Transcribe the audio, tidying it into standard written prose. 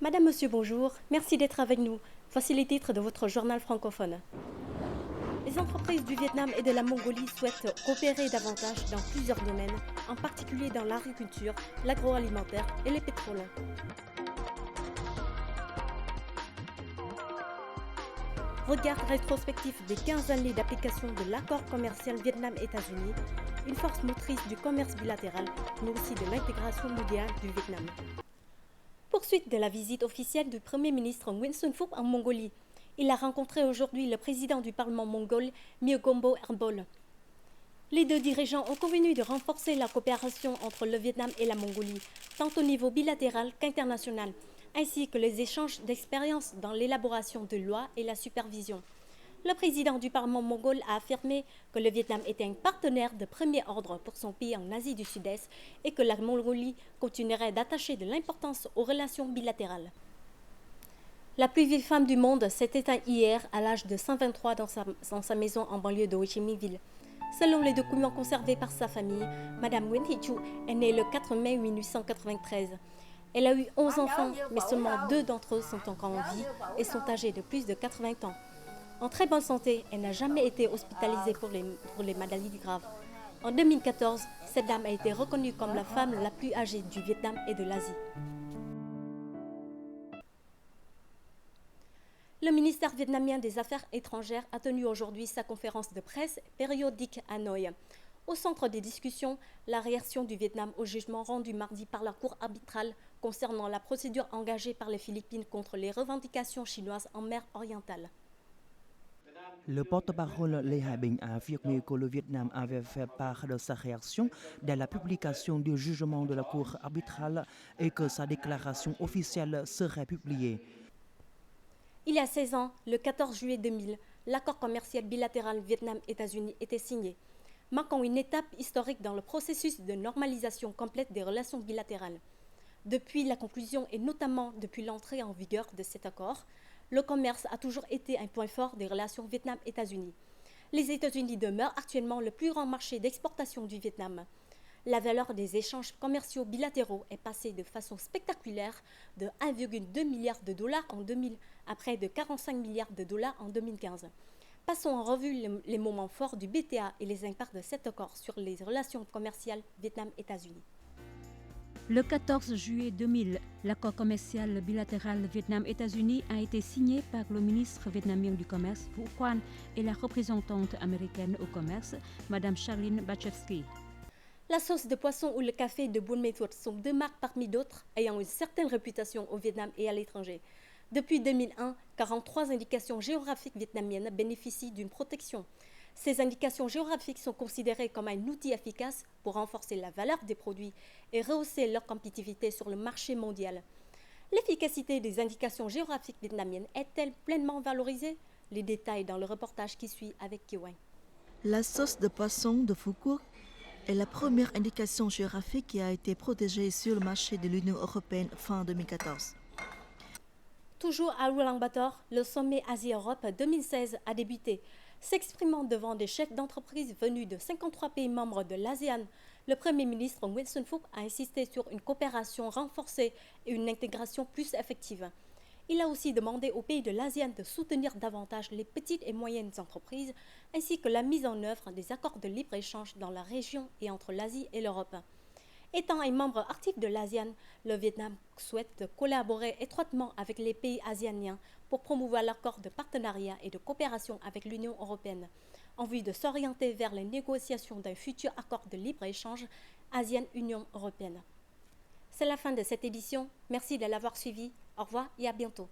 Madame, Monsieur, bonjour. Merci d'être avec nous. Voici les titres de votre journal francophone. Les entreprises du Vietnam et de la Mongolie souhaitent coopérer davantage dans plusieurs domaines, en particulier dans l'agriculture, l'agroalimentaire et les pétroles. Regard rétrospectif des 15 années d'application de l'accord commercial Vietnam-États-Unis, une force motrice du commerce bilatéral, mais aussi de l'intégration mondiale du Vietnam. Poursuite de la visite officielle du Premier ministre Nguyen Xuân Phuc en Mongolie. Il a rencontré aujourd'hui le président du Parlement mongol, Myogombo Erbol. Les deux dirigeants ont convenu de renforcer la coopération entre le Vietnam et la Mongolie, tant au niveau bilatéral qu'international, ainsi que les échanges d'expériences dans l'élaboration de lois et la supervision. Le président du Parlement mongol a affirmé que le Vietnam était un partenaire de premier ordre pour son pays en Asie du Sud-Est et que la Mongolie continuerait d'attacher de l'importance aux relations bilatérales. La plus vieille femme du monde s'est éteinte hier à l'âge de 123 dans sa maison en banlieue de Ho Chi Minh Ville. Selon les documents conservés par sa famille, Madame Nguyễn Thị Chu est née le 4 mai 1893. Elle a eu 11 enfants, mais seulement 2 d'entre eux sont encore en vie et sont âgés de plus de 80 ans. En très bonne santé, elle n'a jamais été hospitalisée pour les maladies graves. En 2014, cette dame a été reconnue comme la femme la plus âgée du Vietnam et de l'Asie. Le ministère vietnamien des Affaires étrangères a tenu aujourd'hui sa conférence de presse périodique à Hanoï. Au centre des discussions, la réaction du Vietnam au jugement rendu mardi par la Cour arbitrale concernant la procédure engagée par les Philippines contre les revendications chinoises en mer orientale. Le porte-parole Lê Hải Bình a affirmé que le Vietnam avait fait part de sa réaction dès la publication du jugement de la Cour arbitrale et que sa déclaration officielle serait publiée. Il y a 16 ans, le 14 juillet 2000, l'accord commercial bilatéral Vietnam-États-Unis était signé, marquant une étape historique dans le processus de normalisation complète des relations bilatérales. Depuis la conclusion et notamment depuis l'entrée en vigueur de cet accord, le commerce a toujours été un point fort des relations Vietnam-États-Unis. Les États-Unis demeurent actuellement le plus grand marché d'exportation du Vietnam. La valeur des échanges commerciaux bilatéraux est passée de façon spectaculaire de 1,2 milliard de dollars en 2000 à près de 45 milliards de dollars en 2015. Passons en revue les moments forts du BTA et les impacts de cet accord sur les relations commerciales Vietnam-États-Unis. Le 14 juillet 2000, l'accord commercial bilatéral Vietnam-États-Unis a été signé par le ministre vietnamien du Commerce, Vũ Quan, et la représentante américaine au commerce, Mme Charlene Barchevsky. La sauce de poisson ou le café de Buôn Mê Thuột sont deux marques parmi d'autres ayant une certaine réputation au Vietnam et à l'étranger. Depuis 2001, 43 indications géographiques vietnamiennes bénéficient d'une protection. Ces indications géographiques sont considérées comme un outil efficace pour renforcer la valeur des produits et rehausser leur compétitivité sur le marché mondial. L'efficacité des indications géographiques vietnamiennes est-elle pleinement valorisée? Les détails dans le reportage qui suit avec Kiwang. La sauce de poisson de Phu Quoc est la première indication géographique qui a été protégée sur le marché de l'Union européenne fin 2014. Toujours à Ulaanbaatar, le sommet Asie-Europe 2016 a débuté. S'exprimant devant des chefs d'entreprise venus de 53 pays membres de l'ASEAN, le Premier ministre Nguyen Xuân Phuc a insisté sur une coopération renforcée et une intégration plus effective. Il a aussi demandé aux pays de l'ASEAN de soutenir davantage les petites et moyennes entreprises, ainsi que la mise en œuvre des accords de libre-échange dans la région et entre l'Asie et l'Europe. Étant un membre actif de l'ASEAN, le Vietnam souhaite collaborer étroitement avec les pays asianiens pour promouvoir l'accord de partenariat et de coopération avec l'Union européenne, en vue de s'orienter vers les négociations d'un futur accord de libre-échange ASEAN-Union européenne. C'est la fin de cette édition. Merci de l'avoir suivi. Au revoir et à bientôt.